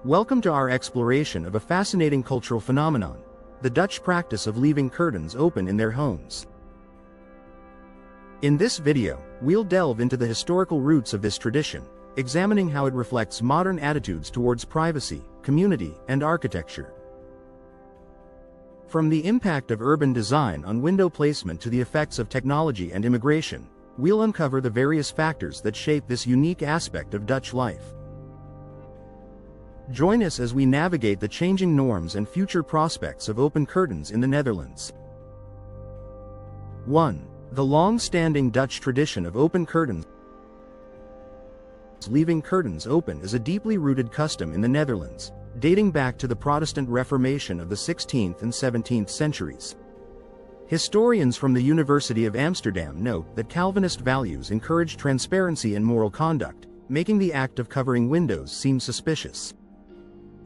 Welcome to our exploration of a fascinating cultural phenomenon, the Dutch practice of leaving curtains open in their homes. In this video, we'll delve into the historical roots of this tradition, examining how it reflects modern attitudes towards privacy, community, and architecture. From the impact of urban design on window placement to the effects of technology and immigration, we'll uncover the various factors that shape this unique aspect of Dutch life. Join us as we navigate the changing norms and future prospects of open curtains in the Netherlands. 1. The long-standing Dutch tradition of open curtains. Leaving curtains open is a deeply rooted custom in the Netherlands, dating back to the Protestant Reformation of the 16th and 17th centuries. Historians from the University of Amsterdam note that Calvinist values encouraged transparency and moral conduct, making the act of covering windows seem suspicious.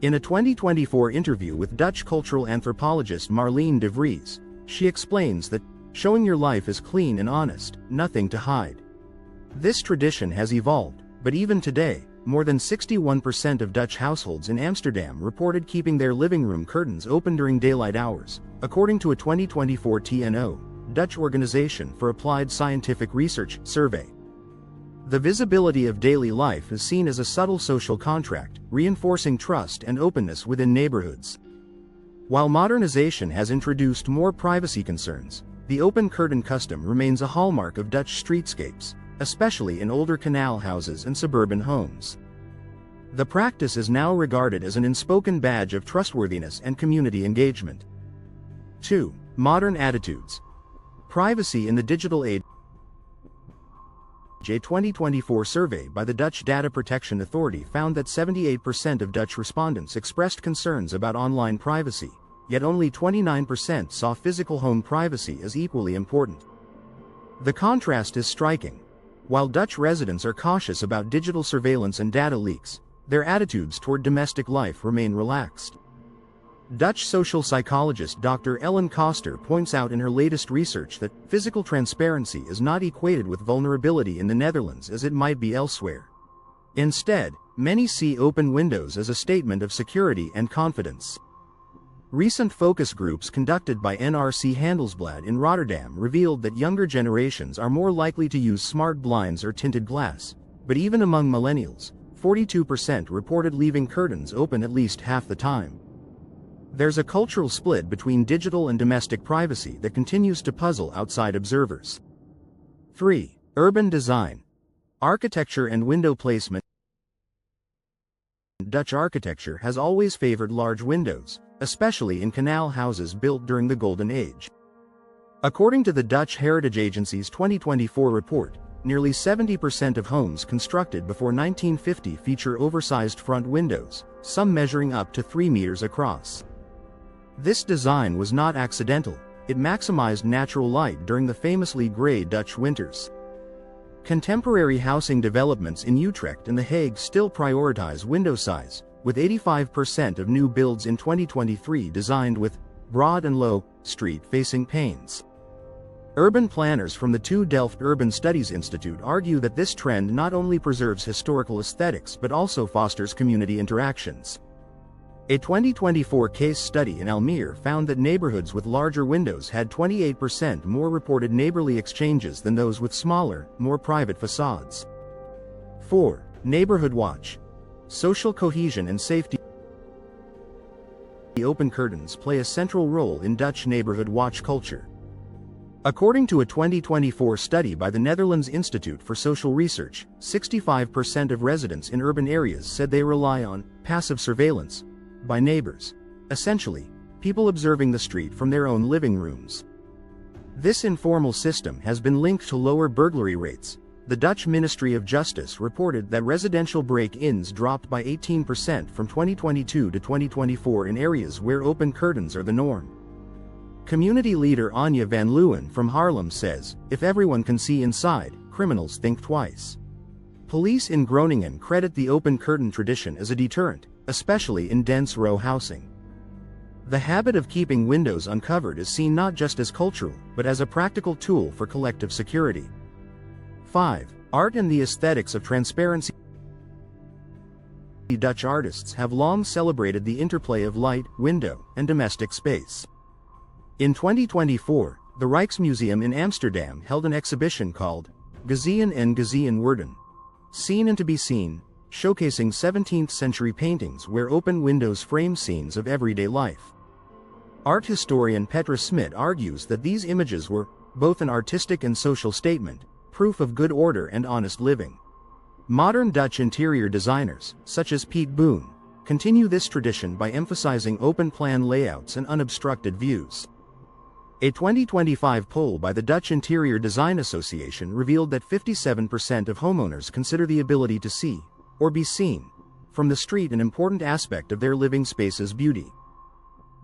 In a 2024 interview with Dutch cultural anthropologist Marleen de Vries, she explains that showing your life is clean and honest, nothing to hide. This tradition has evolved, but even today, more than 61% of Dutch households in Amsterdam reported keeping their living room curtains open during daylight hours, according to a 2024 TNO, Dutch Organization for Applied Scientific Research, survey. The visibility of daily life is seen as a subtle social contract, reinforcing trust and openness within neighborhoods. While modernization has introduced more privacy concerns, the open curtain custom remains a hallmark of Dutch streetscapes, especially in older canal houses and suburban homes. The practice is now regarded as an unspoken badge of trustworthiness and community engagement. 2. Modern attitudes. Privacy in the digital age. A 2024 survey by the Dutch Data Protection Authority found that 78% of Dutch respondents expressed concerns about online privacy, yet only 29% saw physical home privacy as equally important. The contrast is striking. While Dutch residents are cautious about digital surveillance and data leaks, their attitudes toward domestic life remain relaxed. Dutch social psychologist Dr. Ellen Koster points out in her latest research that physical transparency is not equated with vulnerability in the Netherlands as it might be elsewhere. Instead, many see open windows as a statement of security and confidence. Recent focus groups conducted by NRC Handelsblad in Rotterdam revealed that younger generations are more likely to use smart blinds or tinted glass, but even among millennials, 42% reported leaving curtains open at least half the time. There's a cultural split between digital and domestic privacy that continues to puzzle outside observers. 3. Urban design. Architecture and window placement. Dutch architecture has always favored large windows, especially in canal houses built during the Golden Age. According to the Dutch Heritage Agency's 2024 report, nearly 70% of homes constructed before 1950 feature oversized front windows, some measuring up to 3 meters across. This design was not accidental, it maximized natural light during the famously gray Dutch winters. Contemporary housing developments in Utrecht and The Hague still prioritize window size, with 85% of new builds in 2023 designed with broad and low, street-facing panes. Urban planners from the TU Delft Urban Studies Institute argue that this trend not only preserves historical aesthetics but also fosters community interactions. A 2024 case study in Almere found that neighborhoods with larger windows had 28% more reported neighborly exchanges than those with smaller, more private facades. 4. Neighborhood watch. Social cohesion and safety. The open curtains play a central role in Dutch neighborhood watch culture. According to a 2024 study by the Netherlands Institute for Social Research, 65% of residents in urban areas said they rely on passive surveillance by neighbors, essentially, people observing the street from their own living rooms. This informal system has been linked to lower burglary rates. The Dutch Ministry of Justice reported that residential break-ins dropped by 18% from 2022 to 2024 in areas where open curtains are the norm. Community leader Anja van Leeuwen from Haarlem says, "If everyone can see inside, criminals think twice." Police in Groningen credit the open curtain tradition as a deterrent, especially in dense row housing. The habit of keeping windows uncovered is seen not just as cultural, but as a practical tool for collective security. 5. Art and the aesthetics of transparency. Dutch artists have long celebrated the interplay of light, window, and domestic space. In 2024, the Rijksmuseum in Amsterdam held an exhibition called Gezien en Gezien Worden, Seen and to be Seen, showcasing 17th-century paintings where open windows frame scenes of everyday life. Art historian Petra Smit argues that these images were both an artistic and social statement, proof of good order and honest living. Modern Dutch interior designers, such as Piet Boon, continue this tradition by emphasizing open-plan layouts and unobstructed views. A 2025 poll by the Dutch Interior Design Association revealed that 57% of homeowners consider the ability to see, or be seen, from the street an important aspect of their living space's beauty.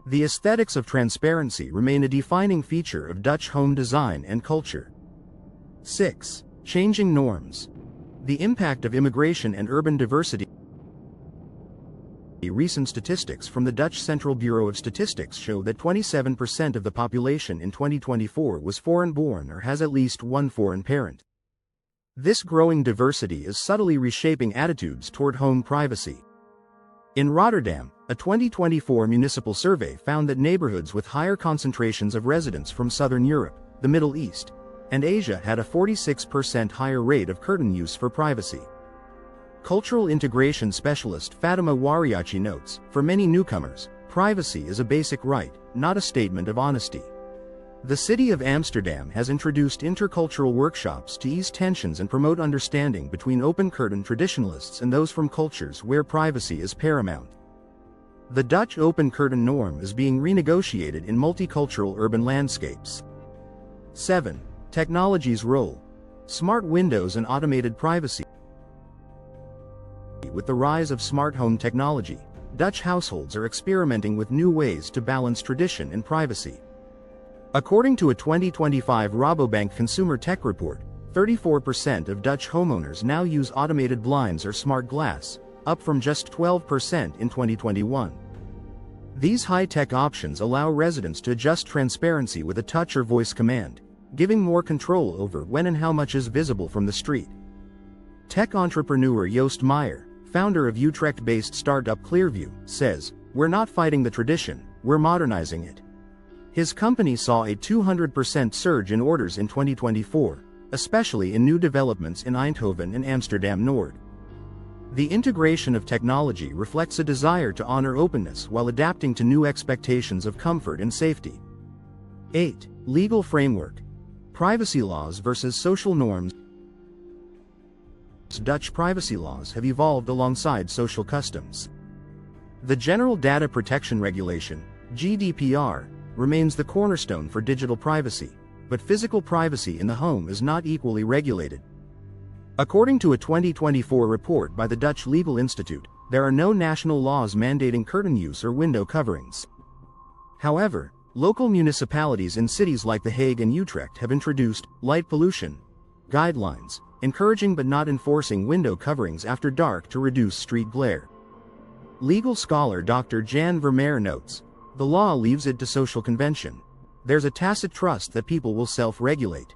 The aesthetics of transparency remain a defining feature of Dutch home design and culture. 6. Changing norms. The impact of immigration and urban diversity. Recent statistics from the Dutch Central Bureau of Statistics show that 27% of the population in 2024 was foreign-born or has at least one foreign parent. This growing diversity is subtly reshaping attitudes toward home privacy. In Rotterdam, a 2024 municipal survey found that neighborhoods with higher concentrations of residents from Southern Europe, the Middle East, and Asia had a 46% higher rate of curtain use for privacy. Cultural integration specialist Fatima Wariachi notes, for many newcomers, privacy is a basic right, not a statement of honesty. The city of Amsterdam has introduced intercultural workshops to ease tensions and promote understanding between open-curtain traditionalists and those from cultures where privacy is paramount. The Dutch open-curtain norm is being renegotiated in multicultural urban landscapes. 7. Technology's role. Smart windows and automated privacy. With the rise of smart home technology, Dutch households are experimenting with new ways to balance tradition and privacy. According to a 2025 Rabobank Consumer Tech report, 34% of Dutch homeowners now use automated blinds or smart glass, up from just 12% in 2021. These high-tech options allow residents to adjust transparency with a touch or voice command, giving more control over when and how much is visible from the street. Tech entrepreneur Joost Meyer, founder of Utrecht-based startup Clearview, says, "We're not fighting the tradition, we're modernizing it." His company saw a 200% surge in orders in 2024, especially in new developments in Eindhoven and Amsterdam Noord. The integration of technology reflects a desire to honor openness while adapting to new expectations of comfort and safety. 8. Legal framework. Privacy laws versus social norms. Dutch privacy laws have evolved alongside social customs. The General Data Protection Regulation, GDPR, remains the cornerstone for digital privacy, but physical privacy in the home is not equally regulated. According to a 2024 report by the Dutch Legal Institute, there are no national laws mandating curtain use or window coverings. However, local municipalities in cities like The Hague and Utrecht have introduced light pollution guidelines, encouraging but not enforcing window coverings after dark to reduce street glare. Legal scholar Dr. Jan Vermeer notes, "The law leaves it to social convention. There's a tacit trust that people will self-regulate."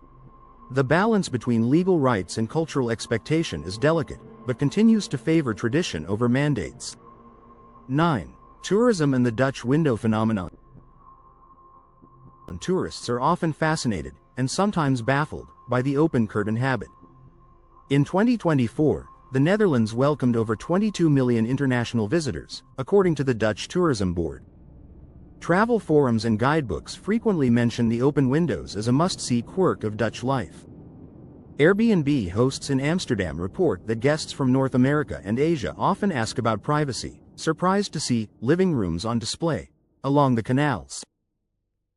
The balance between legal rights and cultural expectation is delicate, but continues to favor tradition over mandates. 9. Tourism and the Dutch window phenomenon. Tourists are often fascinated, and sometimes baffled, by the open curtain habit. In 2024, the Netherlands welcomed over 22 million international visitors, according to the Dutch Tourism Board. Travel forums and guidebooks frequently mention the open windows as a must-see quirk of Dutch life. Airbnb hosts in Amsterdam report that guests from North America and Asia often ask about privacy, surprised to see living rooms on display along the canals.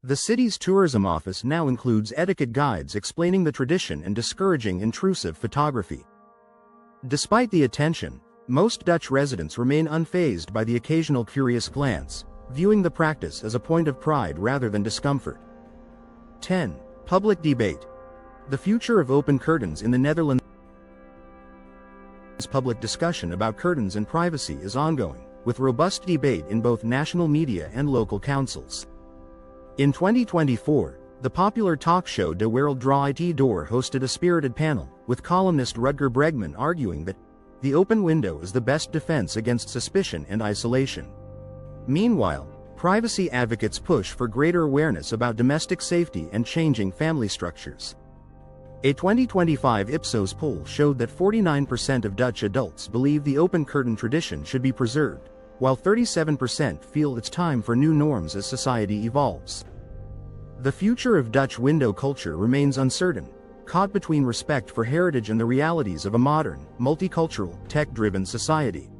The city's tourism office now includes etiquette guides explaining the tradition and discouraging intrusive photography. Despite the attention, most Dutch residents remain unfazed by the occasional curious glance, viewing the practice as a point of pride rather than discomfort. 10. Public debate. The future of open curtains in the Netherlands. Public discussion about curtains and privacy is ongoing, with robust debate in both national media and local councils. In 2024, the popular talk show De Wereld Draait Door hosted a spirited panel, with columnist Rutger Bregman arguing that the open window is the best defense against suspicion and isolation. Meanwhile, privacy advocates push for greater awareness about domestic safety and changing family structures. A 2025 Ipsos poll showed that 49% of Dutch adults believe the open curtain tradition should be preserved, while 37% feel it's time for new norms as society evolves. The future of Dutch window culture remains uncertain, caught between respect for heritage and the realities of a modern, multicultural, tech-driven society.